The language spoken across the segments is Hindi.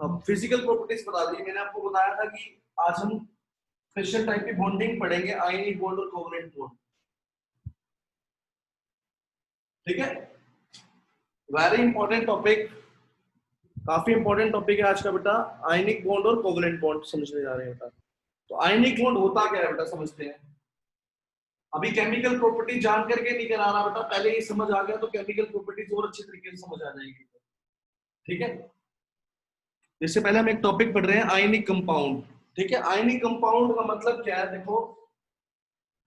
अब फिजिकल प्रॉपर्टीज बता दी मैंने आपको बताया था कि आज हम स्पेशल टाइप की बॉन्डिंग पढ़ेंगे, आयनिक बॉन्ड और कोवलेंट बॉन्ड। ठीक है, वेरी इंपॉर्टेंट टॉपिक, काफी इंपॉर्टेंट टॉपिक है आज का बेटा। आयनिक बॉन्ड और कोवलेंट बॉन्ड समझने जा रहे हैं बेटा। तो आयनिक बॉन्ड होता क्या है बेटा, समझते हैं। अभी केमिकल प्रॉपर्टी जान करके नहीं करा रहा बेटा, पहले ये समझ आ गया तो केमिकल प्रॉपर्टीज और अच्छे तरीके से समझ आ जाएगी। ठीक है, इससे पहले हम एक टॉपिक पढ़ रहे हैं, आयनिक कंपाउंड। ठीक है, आयनिक कंपाउंड का मतलब क्या है, देखो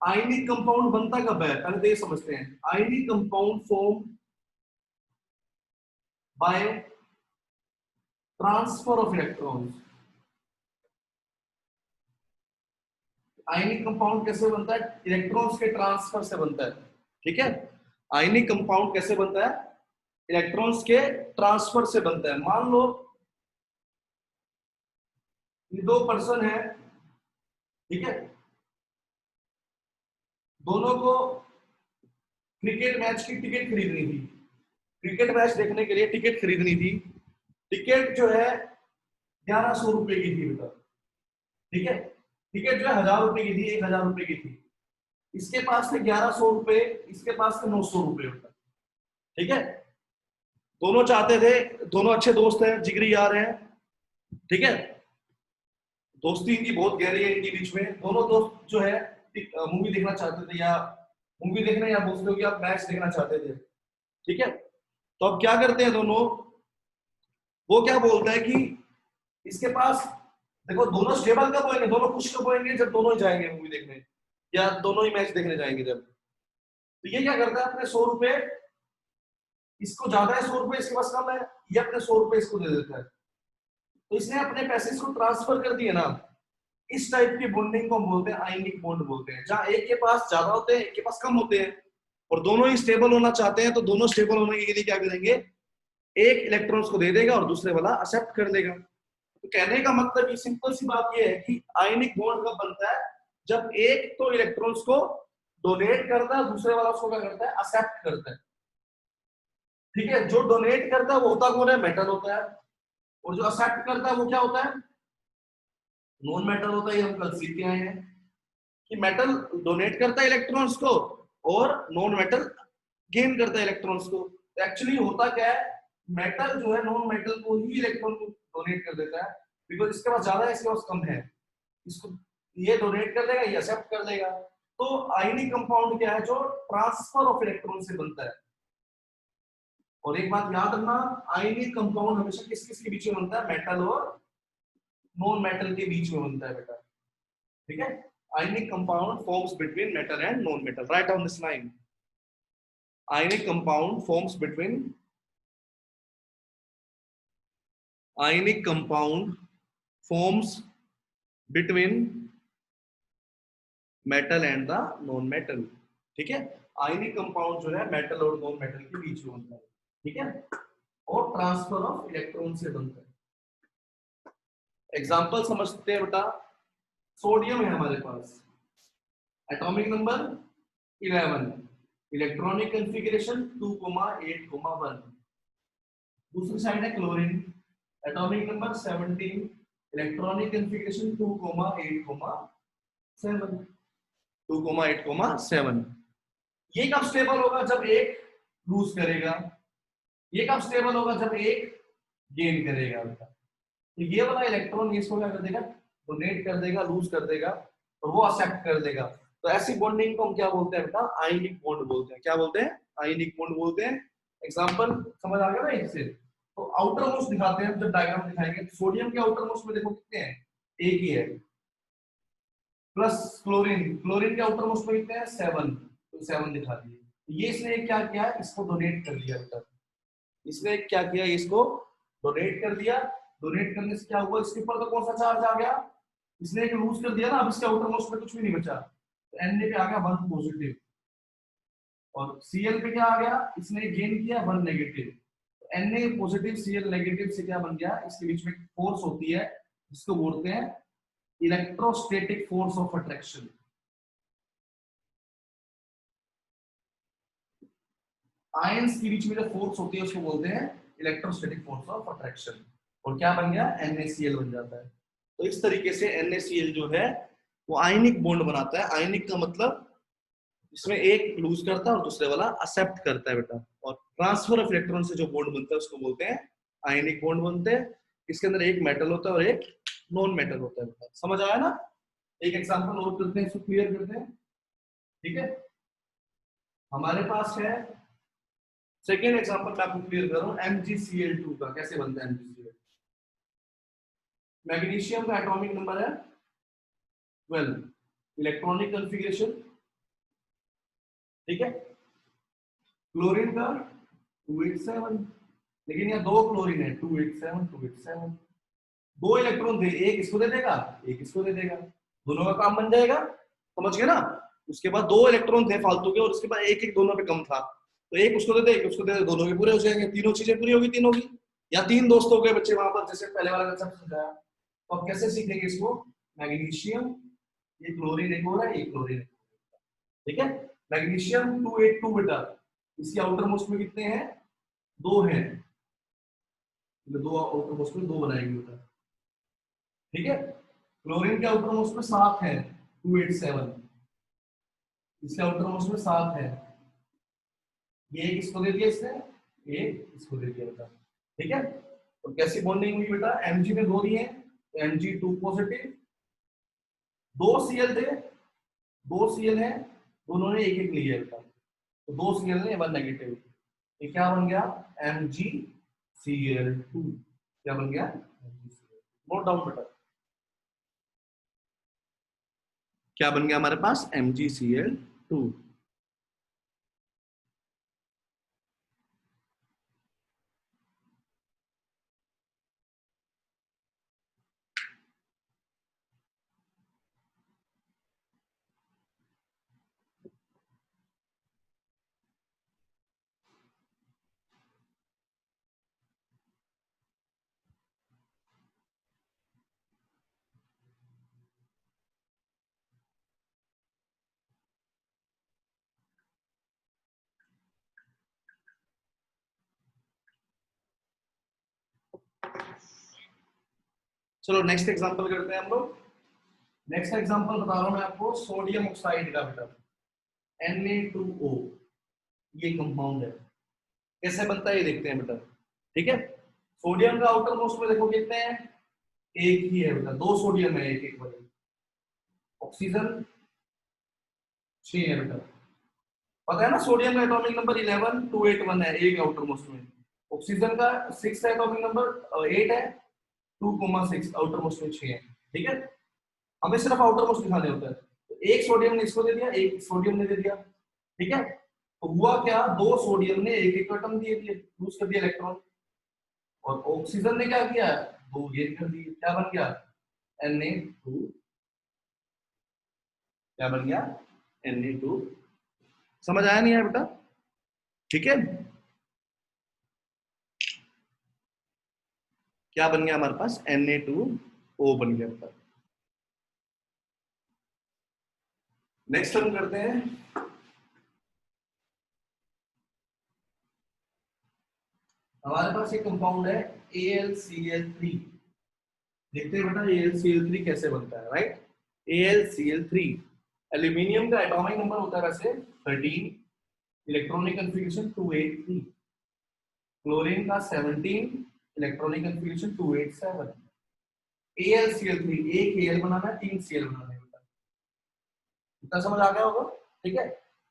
आयनिक कंपाउंड बनता कब है, पहले तो ये समझते हैं। Ionic compound form by transfer of electrons. Ionic compound कैसे बनता है, इलेक्ट्रॉन्स के ट्रांसफर से बनता है। ठीक है, आयनिक कंपाउंड कैसे बनता है, इलेक्ट्रॉन्स के ट्रांसफर से बनता है। मान लो ये दो पर्सन है, ठीक है, दोनों को क्रिकेट मैच की टिकट खरीदनी थी। क्रिकेट मैच देखने के लिए टिकट खरीदनी थी। टिकट जो है 1100 रुपए की थी बेटा। ठीक है, टिकट जो है 1000 रुपए की थी, 1000 रुपए की थी। इसके पास थे 1100 रुपए, इसके पास थे 900 रुपए बेटा। ठीक है, दोनों चाहते थे, दोनों अच्छे दोस्त हैं, जिगरी यार हैं। ठीक है, दोस्ती इनकी बहुत गहरी है इनके बीच में। दोनों दोस्त जो है मूवी देखना चाहते थे, या मूवी देखना, या बोलते हो कि आप मैच देखना चाहते थे। ठीक है, तो अब क्या करते हैं दोनों, वो क्या बोलता है कि इसके पास, देखो दोनों स्टेबल कब होंगे, दोनों खुश कब होंगे, जब दोनों ही जाएंगे मूवी देखने या दोनों ही मैच देखने जाएंगे जब। तो ये क्या करता है, अपने 100 रुपए, इसको ज्यादा है 100 रुपए, इसके पास कम है, ये अपने 100 रुपए इसको दे देता है। तो इसने अपने पैसे इसको ट्रांसफर कर दिए ना। इस टाइप की बॉन्डिंग को हम बोलते हैं आयनिक बॉन्ड बोलते हैं, जहां एक के पास ज्यादा होते हैं, एक के पास कम होते हैं, और दोनों ही स्टेबल होना चाहते हैं। तो दोनों स्टेबल होने के लिए क्या करेंगे, एक इलेक्ट्रॉन्स को दे देगा और दूसरे वाला एक्सेप्ट कर लेगा। तो कहने का मतलब ये सिंपल सी बात ये है कि आयनिक बॉन्ड कब बनता है, जब एक तो इलेक्ट्रॉन्स को डोनेट करता है, दूसरे वाला उसको क्या करता है, एक्सेप्ट करता है। ठीक है, जो डोनेट करता है वो होता कौन है, मेटल होता है, और जो एक्सेप्ट करता है वो क्या होता है, नॉन मेटल होता है। ये हम कल सीख के आए हैं कि मेटल डोनेट करता है इलेक्ट्रॉन्स को, और नॉन मेटल गेन करता है इलेक्ट्रॉन्स को। तो एक्चुअली होता क्या है, मेटल जो है नॉन मेटल को ही इलेक्ट्रॉन को डोनेट कर देता है, बिकॉज इसके पास ज्यादा है, इसके पास कम है। इसको ये डोनेट कर देगा, ये एक्सेप्ट कर देगा। तो आयनिक कंपाउंड क्या है, जो ट्रांसफर ऑफ इलेक्ट्रॉन से बनता है। और एक बात याद रखना, आयनिक कंपाउंड हमेशा किस किस के बीच में बनता है, मेटल और नॉन मेटल के बीच में बनता है बेटा। ठीक है, ionic compound forms between metal and non-metal. Write down this line. Ionic compound forms between ionic compound forms between metal and the non-metal. ठीक है, ionic compound जो है मेटल और नॉन मेटल के बीच में बनता है। ठीक है, और ट्रांसफर ऑफ इलेक्ट्रॉन से बनता है। एग्जांपल समझते हैं बेटा। सोडियम है हमारे पास, एटॉमिक नंबर 11, इलेक्ट्रॉनिक कॉन्फ़िगरेशन 2,8,1। दूसरी साइड है chlorine, atomic number 17, electronic configuration 2,8,7। 2,8,7। ये कब स्टेबल होगा, जब एक लूज करेगा। ये कब स्टेबल होगा, जब एक गेन करेगा। तो ये वाला इलेक्ट्रॉन इसको क्या कर देगा, डोनेट कर देगा, लूज कर देगा, और वो एक्सेप्ट कर देगा। तो ऐसी बॉन्डिंग को हम क्या बोलते हैं बेटा, आयनिक बॉन्ड बोलते हैं। क्या बोलते हैं, आयनिक बॉन्ड बोलते हैं। एग्जांपल समझ आ गया ना इससे। तो आउटर मोस्ट दिखाते हैं, जब डायग्राम दिखाएंगे। सोडियम के आउटर मोस्ट में देखो कितने हैं, एक ही है। प्लस क्लोरीन, क्लोरीन के आउटर मोस्ट में कितने हैं, 7, तो 7 दिखा दिए। ये इसने क्या किया, इसको डोनेट कर दिया बेटा। इसने क्या किया, इसको डोनेट कर दिया। डोनेट करने से क्या हुआ, इसके ऊपर तो कौन सा चार्ज आ गया, इसने एक लूज कर दिया ना, अब इसके आउटर मोस्ट में कुछ भी नहीं बचा। तो Na पे आ गया 1 पॉजिटिव, और Cl पे क्या आ गया, इसने गेन किया 1 negative. Na positive Cl negative से क्या बन गया, इसके बीच में फोर्स होती है जिसको बोलते हैं electrostatic force of attraction. Ions के बीच में जो फोर्स होती है उसको बोलते हैं इलेक्ट्रोस्टैटिक फोर्स ऑफ अट्रैक्शन। और क्या बन गया, NaCl बन जाता है। तो इस तरीके से NaCl जो है वो आयनिक बॉन्ड बनाता है। आयनिक का मतलब इसमें एक लूज करता है और दूसरे वाला एक्सेप्ट करता है बेटा। और ट्रांसफर ऑफ इलेक्ट्रॉन से जो बॉन्ड बनता है उसको बोलते हैं आयनिक बॉन्ड बनते हैं। इसके अंदर एक मेटल होता है और एक नॉन मेटल होता है बेटा। समझ आया ना? एक एग्जांपल और करते हैं, इसको क्लियर करते हैं। ठीक है, हमारे पास है सेकेंड एग्जांपल, मैं आपको क्लियर कर रहा हूं MgCl2 का। कैसे बनता है MgCl? मैग्नीशियम का एटॉमिक नंबर है 12, इलेक्ट्रॉनिक कॉन्फ़िगरेशन, ठीक है। क्लोरीन का 287, लेकिन यहाँ दो क्लोरीन है, 287 287। दो इलेक्ट्रॉन दे, एक इसको दे देगा एक इसको दे देगा, दोनों का काम बन जाएगा। समझ गए ना? उसके बाद दो इलेक्ट्रॉन थे फालतू के और उसके बाद एक एक दोनों पे कम था, तो एक उसको दे दे एक उसको दे दे, दोनों के पूरे हो जाएंगे, तीनों चीजें पूरी होगी तीनों की। या तीन दोस्त हो गए बच्चे वहां पर, जैसे पहले वाला कंसेप्ट समझाया। तो अब कैसे सीखेंगे इसको? मैग्नीशियम, ये क्लोरीन एक हो रहा है, ये क्लोरीन, ठीक है। मैग्नीशियम 282 बेटा, इसकी आउटर मोस्ट में कितने हैं? दो हैं, दो आउटर मोस्ट में दो बनाएंगे बेटा, ठीक है। क्लोरीन के आउटर मोस्ट में 7 है, 287, इसके आउटर मोस्ट में 7 है। ये एक इसको दे दिया इसने, एक इसको दे दिया बेटा, ठीक है। तो कैसी बॉन्डिंग हुई बेटा? Mg में दो दिए, Mg2 पॉजिटिव, दो Cl थे, दो Cl है, दोनों ने एक एक लिया बेटा, तो दो Cl ने 1 नेगेटिव। ये क्या बन गया? MgCl2। क्या बन गया? नोट डाउन बेटा, क्या बन गया हमारे पास? MgCl2। चलो नेक्स्ट एग्जांपल करते हैं हम लोग। नेक्स्ट एग्जांपल बता रहा हूं मैं आपको, सोडियम ऑक्साइड का बेटा, Na2O। ये कंपाउंड है, कैसे बनता है ये देखते हैं बेटा, ठीक है। सोडियम का आउटर मोस्ट में देखो कितने हैं? एक ही है बेटा, दो सोडियम है एक एक वाले। ऑक्सीजन 6 है बेटा, पता है ना? सोडियम का एटॉमिक नंबर 11 281 है एक आउटर मोस्ट में। ऑक्सीजन का 6 है एटॉमिक नंबर, 8 है, 2,6 आउटर मोस्ट में 6 है, ठीक है। हमें सिर्फ आउटर मोस्ट दिखाने होता है, तो एक सोडियम ने इसको दे दिया, एक सोडियम ने दे दिया, ठीक है। तो हुआ क्या? दो सोडियम ने एक एक एटम दे दिए, लूज कर दिया इलेक्ट्रॉन, और ऑक्सीजन ने क्या किया? दो गेन कर दिए। क्या बन गया? Na2। क्या बन गया? Na2। समझ आया नहीं है बेटा? ठीक है, क्या बन गया हमारे पास? Na2O बन गया बेटा। नेक्स्ट हम करते हैं, हमारे पास एक कंपाउंड है AlCl3। देखते हैं बेटा AlCl3 कैसे बनता है, राइट। AlCl3, एल्यूमिनियम का एटॉमिक नंबर होता है वैसे 13, इलेक्ट्रॉनिक कॉन्फ़िगरेशन 283, क्लोरीन का 17, इलेक्ट्रॉनिक कॉन्फ़िगरेशन 287। AlCl3, एक Al बनाना है, तीन Cl बनाना है बेटा, इतना समझ आ गया होगा, ठीक है।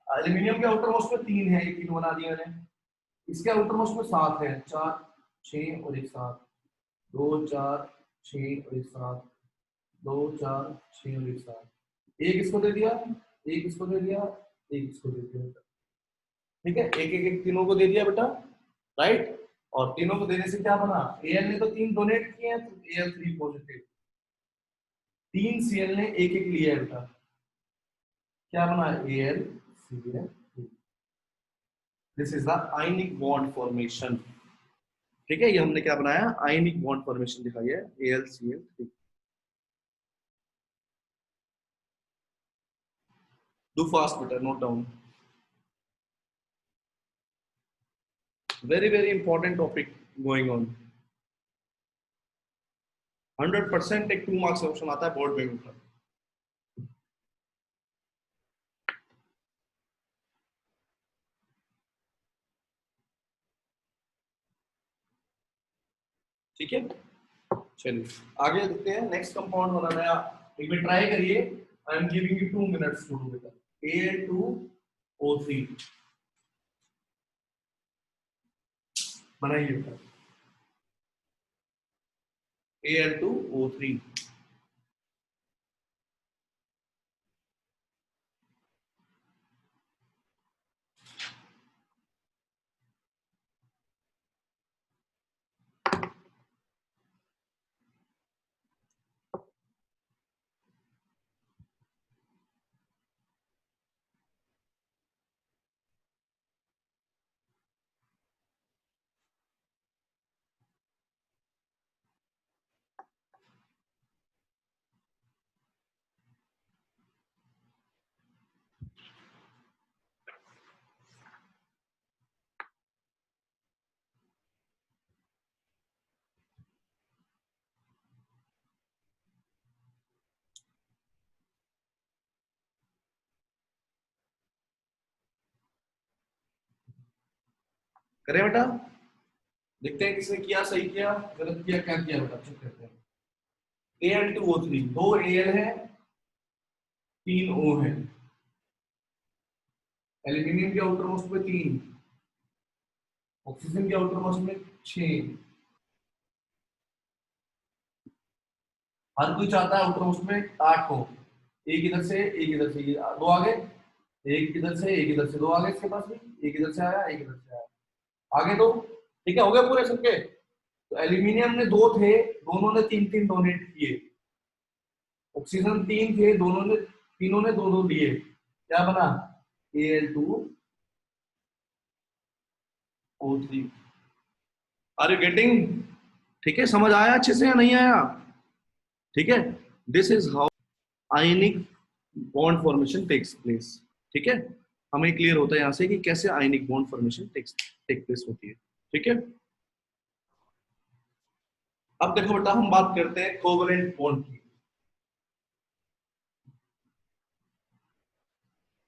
एल्यूमिनियम के आउटर मोस्ट में 3 है, ये तीन बना दिया मैंने। इसके आउटर मोस्ट में 7 है, 4 6 और एक 7, 2 4 6 और एक 7, 2 4 6 और एक 7। एक इसको दे दिया, एक इसको दे दिया, एक इसको दे दिया, ठीक है। एक एक एक तीनों को दे दिया बेटा, राइट। और तीनों को देने से क्या बना? Al ने तो 3 डोनेट किए हैं, तो Al3 पॉजिटिव, 3 Cl ने एक एक लिया है बेटा, क्या बना? AlCl। This is the ionic bond formation, ठीक है। ये हमने क्या बनाया? आयनिक बॉन्ड फॉर्मेशन दिखाई है, AlCl3। डू फास्ट बेटा, note down, very very important topic going on. 100% एक 2 मार्क्स ऑप्शन आता है बोर्ड में ऊपर। ठीक है, चलिए आगे देखते हैं। नेक्स्ट कंपाउंड हो रहा है, एक बार ट्राई करिए। I am giving you 2 minutes to do it. Al2O3 बनाइए। Al2O3 करें बेटा, देखते हैं किसने किया, सही किया गलत किया, क्या किया बेटा, चेक करते हैं। Al2O3 दो Al है 3 O है, एल्यूमिनियम के आउटर मोस्ट में 3, ऑक्सीजन के आउटर मोस्ट में 6। हर कोई चाहता है आउटर मोस्ट में 8 हो, एक इधर से एक इधर से, दो आगे, एक इधर से एक इधर से, दो आगे इसके पास भी, एक इधर से आया एक इधर से आया, आगे दो। ठीक है, हो गया पूरे सबके। तो एल्यूमिनियम ने 2 थे, दोनों ने 3-3 डोनेट किए। ऑक्सीजन 3 थे, दोनों ने, तीनों ने 2-2 लिए, क्या बना Al2O3। Are you getting? ठीक है, समझ आया अच्छे से या नहीं आया? ठीक है, this is how ionic bond formation takes place. ठीक है, हमें क्लियर होता है यहां से कि कैसे ionic bond formation take place होती है। ठीक है, अब देखो बेटा, हम बात करते हैं कोवलेंट बॉन्ड की।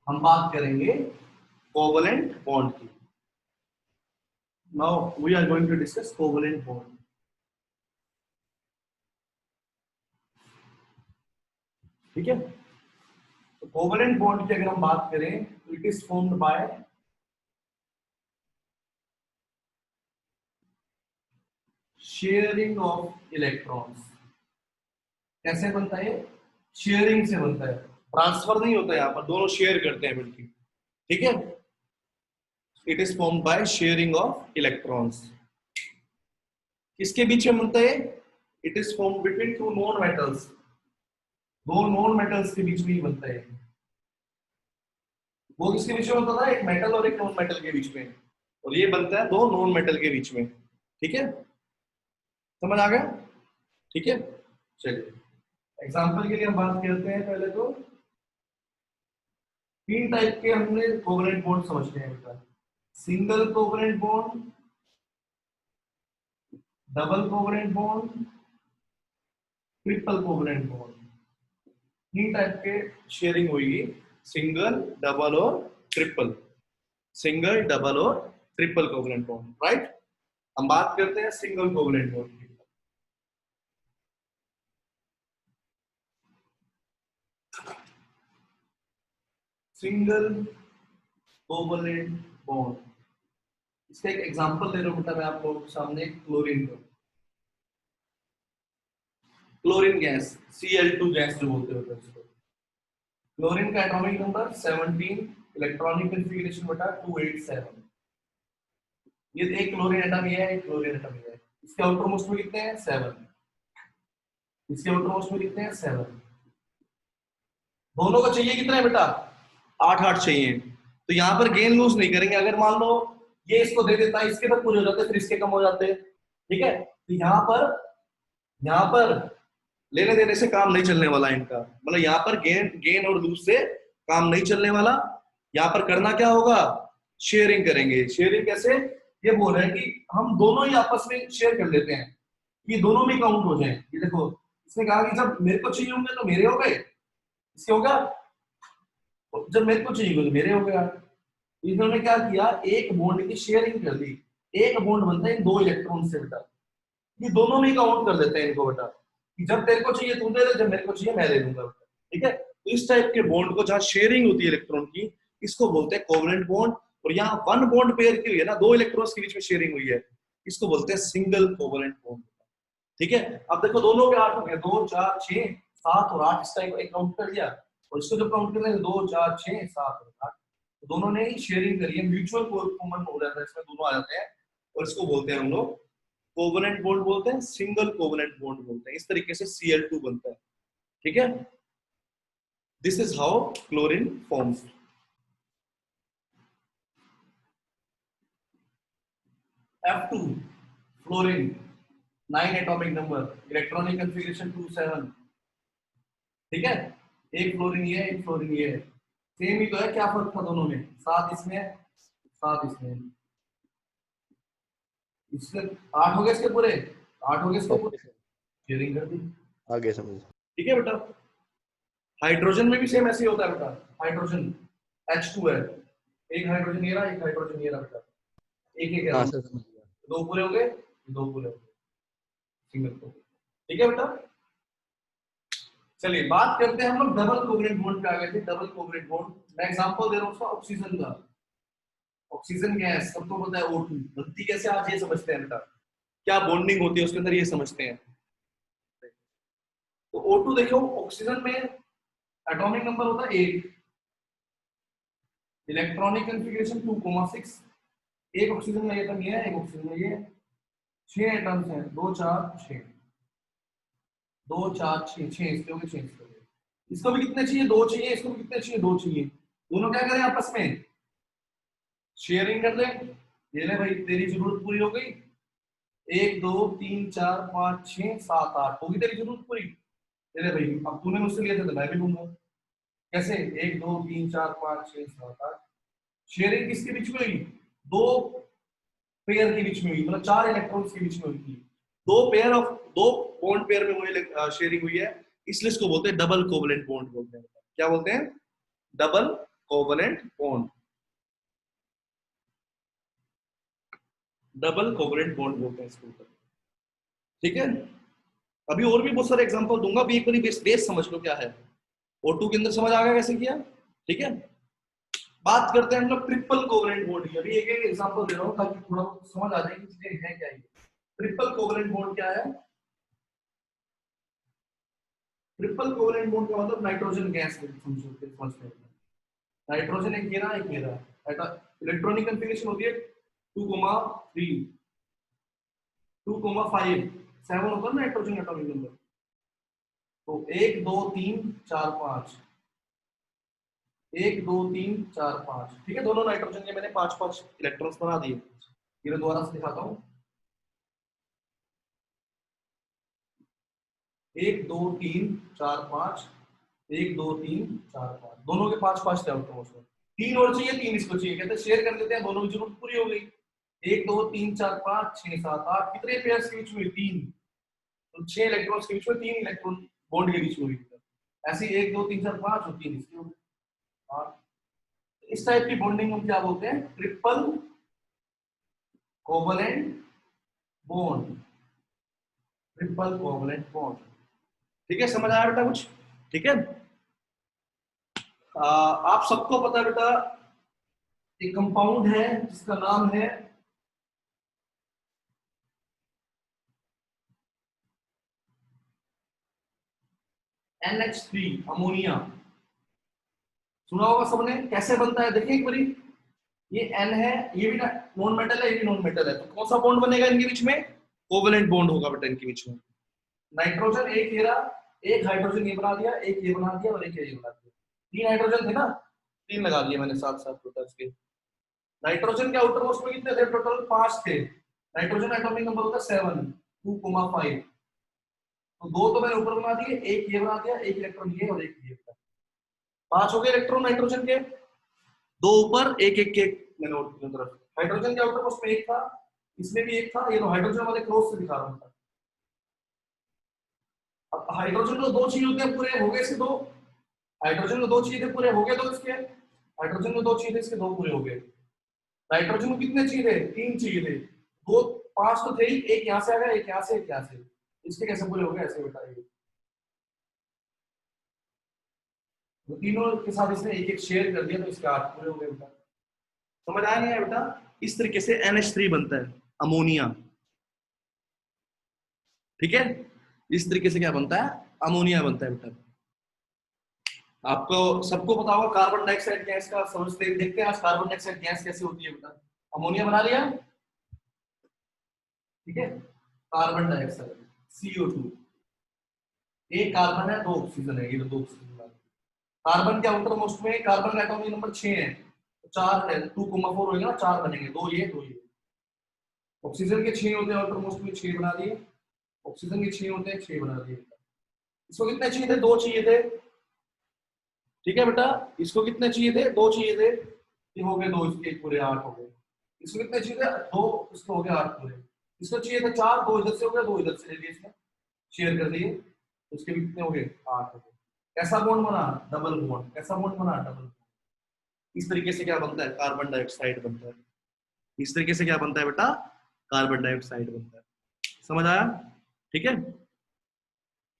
हम बात करेंगे कोवलेंट बॉन्ड की। Now we are going to discuss covalent bond. ठीक है, तो कोवलेंट बॉन्ड की अगर हम बात करें तो it is formed by sharing of electrons. कैसे बनता है? शेयरिंग से बनता है, ट्रांसफर नहीं होता, यहाँ पर दोनों शेयर करते हैं मिलकर। ठीक है, it is formed by sharing of electrons. किसके बीच में बनता है? It is formed between two non metals, दो नॉन मेटल्स के बीच में ही बनता है। वो किसके बीच में होता था? एक मेटल और एक नॉन मेटल के बीच में, और ये बनता है दो नॉन मेटल के बीच में। ठीक है, समझ आ गया? ठीक है, चलिए एग्जांपल के लिए हम बात करते हैं। पहले तो 3 टाइप के हमने कोवलेंट बॉन्ड समझते हैं बेटा। Single covalent bond, double covalent bond, triple covalent bond. 3 type के शेयरिंग होगी, सिंगल, डबल और ट्रिपल। सिंगल, डबल और ट्रिपल कोवलेंट बॉन्ड, राइट। हम बात करते हैं सिंगल कोवलेंट बॉन्ड की। सिंगल कोवलेंट बॉन्ड, इसका एक एग्जांपल दे रहा हूं बेटा मैं आप लोगों के सामने, क्लोरीन का। क्लोरीन गैस, Cl2 गैस जो बोलते होते हैं उसको। क्लोरीन का एटॉमिक नंबर 17, इलेक्ट्रॉनिक कॉन्फ़िगरेशन बेटा 287। ये एक क्लोरीन एटम ये है, एक क्लोरीन एटम ये है। इसके आउटर मोस्ट में कितने हैं? 7। इसके आउटर मोस्ट में कितने हैं? 7। दोनों को चाहिए कितना है बेटा? 8-8 चाहिए। तो यहाँ पर गेन लूज नहीं करेंगे। अगर मान लो ये इसको दे देता है, इसके तक पूरे हो जाते, फिर इसके कम हो जाते। ठीक है, तो यहाँ पर लेने देने से काम नहीं चलने वाला इनका, मतलब यहाँ पर गेन गेन और लूज से काम नहीं चलने वाला। यहाँ पर करना क्या होगा? शेयरिंग करेंगे। शेयरिंग कैसे? ये बोल रहे हैं कि हम दोनों ही आपस में शेयर कर लेते हैं। ये दोनों में काउंट हो जाए। ये देखो इसने कहा कि जब मेरे को चाहिए होंगे तो मेरे हो गए, इसके होगा, जब मेरे को चाहिए होंगे तो मेरे हो गया। इन्होंने क्या किया, एक बॉन्ड की शेयरिंग कर दी। एक बॉन्ड बनता है इन दो इलेक्ट्रॉन से बेटा, ये दोनों में काउंट कर देते हैं इनको बेटा, कि जब तेरे को चाहिए तू दे दे, जब मेरे को चाहिए मैं दे दूंगा बेटा। ठीक है, तो इस टाइप के बॉन्ड को जहां शेयरिंग होती है इलेक्ट्रॉन की, इसको बोलते हैं कोवलेंट बॉन्ड। और यहाँ वन बॉन्ड पेयर की हुई है ना, दो इलेक्ट्रॉन्स के बीच में शेयरिंग हुई है, इसको बोलते हैं सिंगल कोवलेंट बॉन्ड। ठीक है, अब देखो दोनों के 8 हो गए, 2 4 6 7 और 8, इस टाइप एक काउंट कर लिया, और इसको जब काउंट करें 2 4 6 7 और 8, तो दोनों ने ही शेयरिंग करी है, म्यूचुअल कॉमन हो जाता है, इसमें दोनों आ जाते हैं, और इसको बोलते हैं हम लोग कोवलेंट बॉन्ड बोलते हैं, सिंगल कोवलेंट बॉन्ड बोलते हैं। इस तरीके से Cl2 बनता है। ठीक है, this is how chlorine forms. F2 fluorine, 9 atomic number, electronic configuration 2 7। ठीक है, एक फ्लोरीन ये है, एक फ्लोरीन ये है, सेम ही तो है, क्या फर्क था दोनों में, 7 इसमें 7 इसमें, इसके 8 हो गए, इसके पूरे 8 हो गए, इसके पूरे शेयरिंग कर दी। आगे समझ। ठीक है बेटा, हाइड्रोजन में भी सेम ऐसे ही होता है बेटा। हाइड्रोजन H2 है, एक हाइड्रोजन ये रहा, एक हाइड्रोजन ये रहा बेटा, एक एक हाँ है, सर समझ गया। दो पूरे हो गए, दो पूरे हो गए, सिंगल को। ठीक है बेटा, चलिए बात करते हैं हम लोग डबल कोवलेंट बॉन्ड पे आ गए थे। डबल कोवलेंट बॉन्ड, मैं एग्जांपल दे रहा हूं उसका, ऑक्सीजन का। ऑक्सीजन गैस सबको पता है O2 बनती कैसे, आज ये समझते हैं बेटा, क्या बॉन्डिंग होती है उसके अंदर, ये समझते हैं। तो O2 देखो, ऑक्सीजन में एटॉमिक नंबर होता है 8, इलेक्ट्रॉनिक कॉन्फ़िगरेशन 2,6, एक ऑक्सीजन में एटम ये है, एक ऑक्सीजन में ये 6 एटम्स हैं, 2 4 6, 2 4 6 6, इसके हो गए 6, इसके हो गए, इसको भी कितने चाहिए, 2 चाहिए, इसको भी कितने चाहिए, 2 चाहिए, दोनों क्या करें आपस में शेयरिंग कर लें। ये ले भाई, तेरी जरूरत पूरी हो गई, 1 2 3 4 5 6 7 8 होगी तेरी जरूरत पूरी। ये ले भाई, अब तूने मुझसे लिया था तो मैं भी लूंगा। कैसे, 1 2 3 4 5 6 7 8, शेयरिंग किसके बीच में हुई, दो पेयर के बीच में हुई, मतलब 4 इलेक्ट्रॉन्स के बीच में हुई थी, दो बॉन्ड पेयर में हुई शेयरिंग हुई है, इसलिए इसको बोलते हैं डबल कोवलेंट बॉन्ड बोलते हैं। क्या बोलते हैं, double covalent bond, double covalent bond बोलते हैं इसको। ठीक है, अभी और भी बहुत सारे एग्जांपल दूंगा, अभी एक बारी बेस समझ लो क्या है। O2 के अंदर समझ आ गया कैसे किया। ठीक है, बात करते हैं हम लोग ट्रिपल कोवलेंट बॉन्ड की। अभी एक एक एग्जांपल दे रहा हूं ताकि थोड़ा समझ आ जाए कि चीजें हैं क्या। ट्रिपल कोवलेंट बॉन्ड क्या है, ट्रिपल कोवलेंट बॉन्ड का मतलब नाइट्रोजन गैस समझते हैं। नाइट्रोजन एक घेरा, एक घेरा, इलेक्ट्रॉनिक कॉन्फ़िगरेशन होती है 2,3 2,5 7 होता है नाइट्रोजन एटॉमिक नंबर, तो 1 2 3 4 5, 1 2 3 4 5। ठीक है, दोनों नाइट्रोजन के मैंने 5-5 इलेक्ट्रॉन्स बना दिए। ये मैं दोबारा से दिखाता हूँ, 1 2 3 4 5, 1 2 3 4 5, दोनों के 5-5 इलेक्ट्रॉन्स हैं। 3 और चाहिए, 3 इसको चाहिए, कहते हैं शेयर कर देते हैं, दोनों की जरूरत पूरी हो गई। 1 2 3 4 5 6 7 8, कितने पेयर्स के बीच में, 3, तो 6 इलेक्ट्रॉन्स के बीच में 3 इलेक्ट्रॉन बॉन्ड के बीच में हुई। ऐसे 1 2 3 4 5 और 3 इसके हो गए। इस टाइप की बॉन्डिंग हम क्या बोलते हैं, triple covalent bond, triple covalent bond. ठीक है, समझ आया बेटा कुछ। ठीक है, आप सबको पता है बेटा, एक कंपाउंड है जिसका नाम है NH3, अमोनिया। सुना होगा सबने, कैसे बनता है देखिए एक बारी। ये N है, ये भी नॉन मेटल है, ये भी नॉन मेटल है, तो कौन सा बॉन्ड बनेगा इनके बीच में, कोवलेंट बॉन्ड होगा बेटा इनके बीच में। नाइट्रोजन एक घेरा, एक हाइड्रोजन ये बना दिया, एक ये बना दिया और एक ये बना दिया, 3 हाइड्रोजन थे ना, 3 लगा दिए मैंने साथ साथ टोटल के। नाइट्रोजन के आउटर मोस्ट में कितने थे, टोटल 5 थे। नाइट्रोजन एटॉमिक नंबर होता है 7 2,5, तो 2 तो मैंने ऊपर बना दिए, एक ये बना दिया, एक इलेक्ट्रॉन ये और एक ये, 5 हो गए इलेक्ट्रॉन नाइट्रोजन के, 2 ऊपर, एक एक के मैंने और तरफ। हाइड्रोजन के आउटर मोस्ट में एक था, इसमें भी एक था, ये तो हाइड्रोजन वाले क्रॉस से दिखा रहा हूं। हाइड्रोजन को दो चाहिए होते हैं, पूरे हो गए इसके दो। हाइड्रोजन को दो चाहिए थे, पूरे हो गए दो इसके। हाइड्रोजन को दो चाहिए थे, इसके दो पूरे हो गए। नाइट्रोजन को कितने चाहिए थे? तीन चाहिए थे। दो, पांच तो थे ही, एक यहाँ से आ गया, एक यहाँ से, एक यहाँ से। इसके कैसे पूरे हो गए? ऐसे बताइए। तो तीनों के साथ इसने एक एक शेयर कर दिया, तो इसके आठ पूरे हो गए बेटा। समझ आया नहीं है बेटा? इस तरीके से NH3 बनता है, अमोनिया। ठीक है, इस तरीके से क्या बनता है? अमोनिया बनता है बेटा। आपको सबको पता होगा कार्बन डाइऑक्साइड गैस का, समझते देखते हैं आज कार्बन डाइऑक्साइड गैस कैसे होती है बेटा। अमोनिया बना लिया, ठीक है। कार्बन डाइऑक्साइड CO2, एक कार्बन है, दो ऑक्सीजन है, ये दो ऑक्सीजन। कार्बन के आउटर मोस्ट में कार्बन का एटॉमिक नंबर 6 है, तो 4 है, 2,4 होगा ना, 4 बनेंगे, दो ये दो ये। ऑक्सीजन के 6 होते हैं आउटर मोस्ट में, 6 बना दिए। ऑक्सीजन के 6 होते हैं, 6 बना दिए। इसको कितने चाहिए थे? दो चाहिए थे, ठीक है बेटा। इसको कितने चाहिए थे? दो चाहिए थे, ये हो गए दो, इसके पूरे 8 हो गए। इसको कितने चाहिए थे? दो, इसको हो गया 8 पूरे। इसको चाहिए थे 4, दो इधर से हो गया, दो इधर से ले लिए इसने, शेयर कर दिए, तो इसके भी कितने हो गए? 8 हो गए। कैसा बॉन्ड बना? Double bond. कैसा बॉन्ड बना? डबल। इस तरीके से क्या बनता है? कार्बन डाइऑक्साइड बनता है। इस तरीके से क्या बनता है बेटा? कार्बन डाइऑक्साइड बनता है। समझ आया? ठीक है।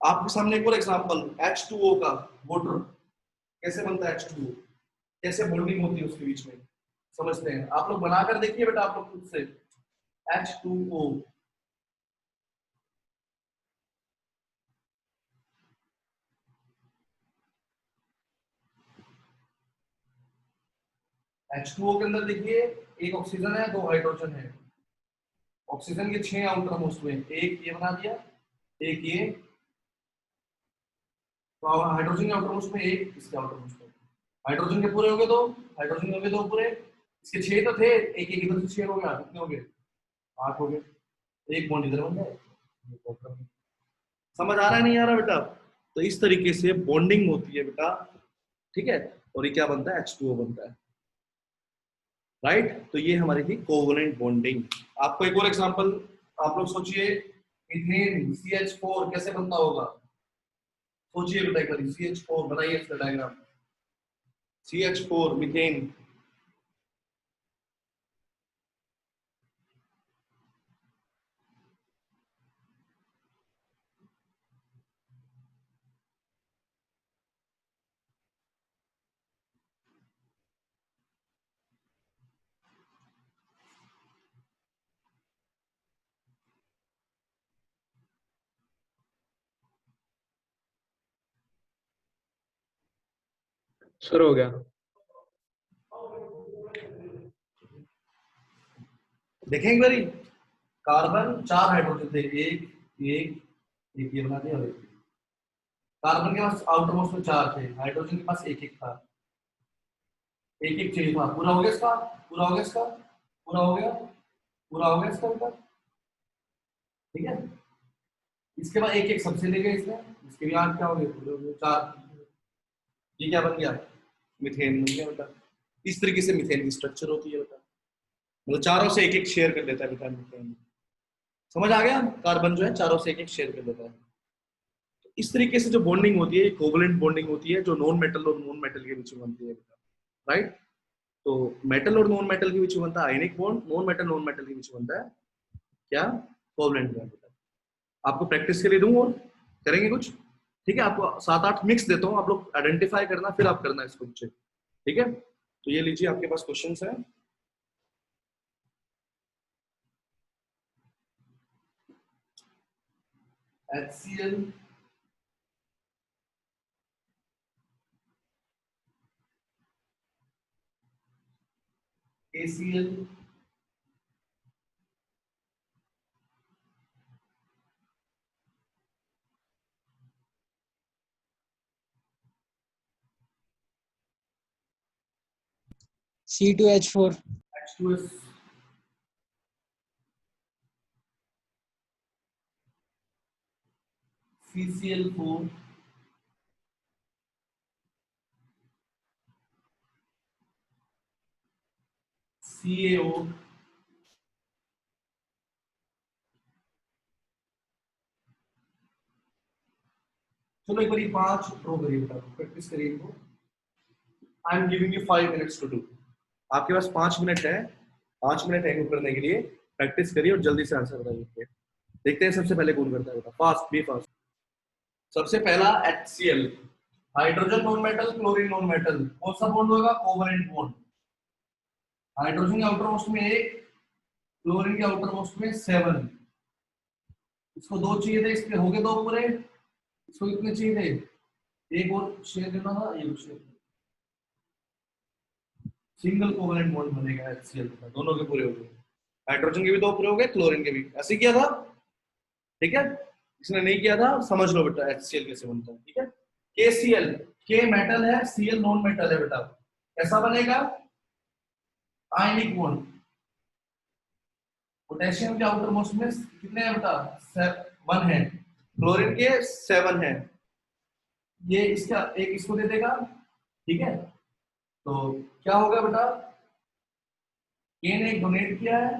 आपके सामने एक और एग्जांपल, H2O का, वाटर कैसे बनता है? H2O कैसे बॉन्डिंग होती है उसके बीच में, समझते हैं। आप लोग बनाकर देखिए बेटा, आप लोग खुद से। H2O, H2O के अंदर देखिए, एक ऑक्सीजन है, दो हाइड्रोजन है। ऑक्सीजन के 6 आउटर मोस्ट में, एक ये बना दिया, एक ये, तो हाइड्रोजन के आउटर मोस्ट में एक, इसके आउटर मोस्ट में। हाइड्रोजन के पूरे हो गए दो, हाइड्रोजन हो गए दो पूरे। इसके 6 तो थे, एक एक इधर से 6 हो गया, कितने हो गए? 8 हो गए। एक बॉन्ड इधर बन जाए। समझ आ रहा है नहीं आ रहा बेटा? तो इस तरीके से बॉन्डिंग होती है बेटा, ठीक है। और ये क्या बनता है? H2O बनता है, राइट। तो ये हमारी थी कोवलेंट बॉन्डिंग। आपको एक और एग्जांपल, आप लोग सोचिए, मीथेन CH4 कैसे बनता होगा? सोचिए बेटा एक बार, CH4 बनाइए इसका डायग्राम। CH4 मीथेन, शुरू हो गया। देखें एक बारी। कार्बन 4 हाइड्रोजन थे, एक एक एक ये बना दिया, और एक। कार्बन के पास आउटर मोस्ट में 4 थे, हाइड्रोजन के पास एक एक था, एक एक चाहिए था। पूरा हो गया इसका, पूरा हो गया इसका, पूरा हो गया, पूरा हो गया इसका बेटा, ठीक है। इसके बाद एक एक सबसे ले गए इसने, इसके भी 8 क्या हो गए? पूरे हो गए 4। ये क्या बन गया? मीथेन बन गया बेटा। इस तरीके से मीथेन की स्ट्रक्चर होती है बेटा, मतलब चारों से एक एक शेयर कर लेता है बेटा मीथेन। समझ आ गया? कार्बन जो है चारों से एक एक शेयर कर लेता है। तो इस तरीके से जो बॉन्डिंग होती है, कोवलेंट बॉन्डिंग होती है, जो नॉन मेटल और नॉन मेटल के बीच में बनती है बेटा, राइट। तो मेटल और नॉन मेटल के बीच में बनता है आयनिक बॉन्ड, नॉन मेटल के बीच में बनता है क्या? Covalent bond. आपको प्रैक्टिस के लिए दूं और करेंगे कुछ, ठीक है। आपको 7-8 मिक्स देता हूँ, आप लोग आइडेंटिफाई करना, फिर आप करना इसको मुझे, ठीक है। तो ये लीजिए, आपके पास क्वेश्चंस है। HCl, ACl, C2H4, H2S, CCl4, CaO, चलो एक बार 5 ड्रॉ करिए बेटा, प्रैक्टिस करिए इनको। I am giving you 5 minutes to do. आपके पास 5 मिनट है, 5 मिनट है इनको करने के लिए। प्रैक्टिस करिए और जल्दी से आंसर बताइए। देखते हैं सबसे पहले कौन करता है बेटा, फास्ट बी फास्ट। सबसे पहला HCl, hydrogen non metal, chlorine non metal, कौन सा बॉन्ड होगा, कोवेलेंट बॉन्ड। हाइड्रोजन के आउटर मोस्ट में 1, क्लोरीन के आउटर मोस्ट में 7। इसको 2 चाहिए थे, इसके हो गए 2 पूरे। इसको कितने चाहिए थे, एक और शेयर देना था, ये शेयर। सिंगल कोवेलेंट बॉन्ड बनेगा HCl का, दोनों के पूरे हो गए। हाइड्रोजन के भी 2 पूरे हो गए, क्लोरीन के भी। ऐसे किया था, ठीक है। इसने नहीं किया था, समझ लो बेटा HCl कैसे बनता है, ठीक है। KCl, K मेटल है, Cl नॉन मेटल है बेटा। कैसा बनेगा, आयनिक बॉन्ड। पोटेशियम के आउटर मोस्ट में कितने हैं बेटा, 1 है। क्लोरीन के 7 है। ये इसका एक इसको दे देगा, ठीक है। तो क्या होगा बेटा, K ने एक डोनेट किया है,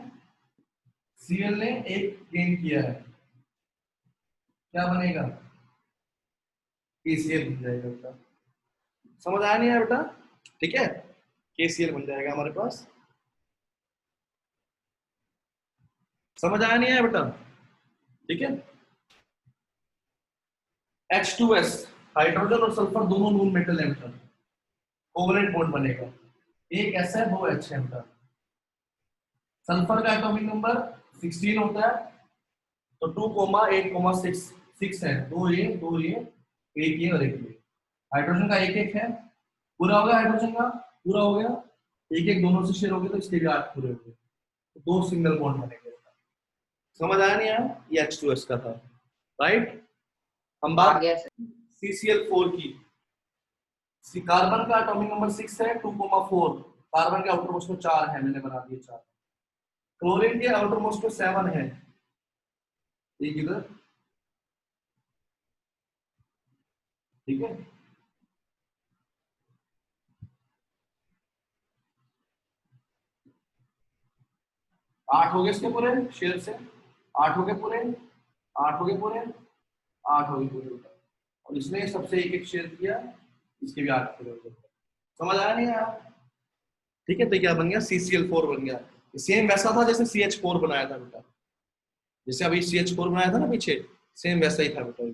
Cl ने एक गेन किया है। क्या बनेगा, KCl बन जाएगा बेटा। समझ आया नहीं आया बेटा, ठीक है। KCl बन जाएगा हमारे पास। समझ आया नहीं आया बेटा, ठीक है। H2S, हाइड्रोजन और सल्फर दोनों नॉन मेटल है बेटा, कोवेलेंट बॉन्ड बनेगा। एक S है, 2 H है बेटा। सल्फर का एटॉमिक नंबर 16 होता है, तो 2,8,6 6 है। 2 ये 2 ये, एक ये और एक ये। हाइड्रोजन का 1-1 है, पूरा हो गया। हाइड्रोजन का पूरा हो गया, 1-1 दोनों से शेयर हो गया, तो इसके भी 8 पूरे हो गए, तो 2 सिंगल बॉन्ड बनेंगे। समझ आया नहीं आया, ये H2S का था, राइट। हम बात CCl4 की। कार्बन का एटॉमिक नंबर 6 है, 2,4। कार्बन के आउटर मोस्ट में 4 है, मैंने बना दिए 4। क्लोरीन के आउटर मोस्ट में 7 है, एक इधर, ठीक है। 8 हो गए इसके पूरे शेयर से, 8 हो गए पूरे, 8 हो गए पूरे, 8 हो गए पूरे। और इसने सबसे 1-1 शेयर किया, इसके भी 8 पूरे हो गए। समझ आया नहीं आया, ठीक है। तो क्या बन गया, CCl4 बन गया। सेम वैसा था जैसे CH4 बनाया था बेटा, जैसे अभी CH4 बनाया था ना पीछे, सेम वैसा ही था बेटा।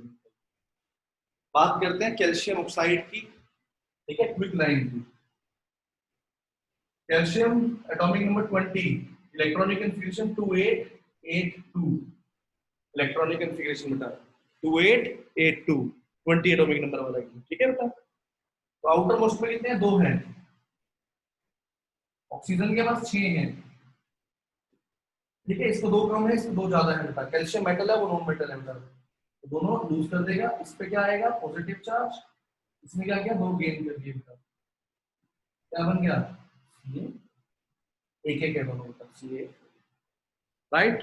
बात करते हैं कैल्शियम ऑक्साइड की, ठीक है, क्विक लाइन की। Calcium atomic number 20, electronic configuration 2882। Electronic configuration बेटा 2882, 20 एटॉमिक नंबर वाला, ठीक है बेटा। तो आउटर मोस्ट में कितने हैं, 2 हैं। ऑक्सीजन के पास 6 हैं, ठीक है। इसको 2 कम है, इसको 2 ज्यादा है बेटा। कैल्शियम मेटल है, वो नॉन मेटल है बेटा, तो दोनों लूज कर देगा। इस पे क्या आएगा, पॉजिटिव चार्ज। इसमें क्या किया, 2 गेन कर दिए बेटा। क्या बन गया, ये 1-1 है दोनों बेटा, CA, राइट।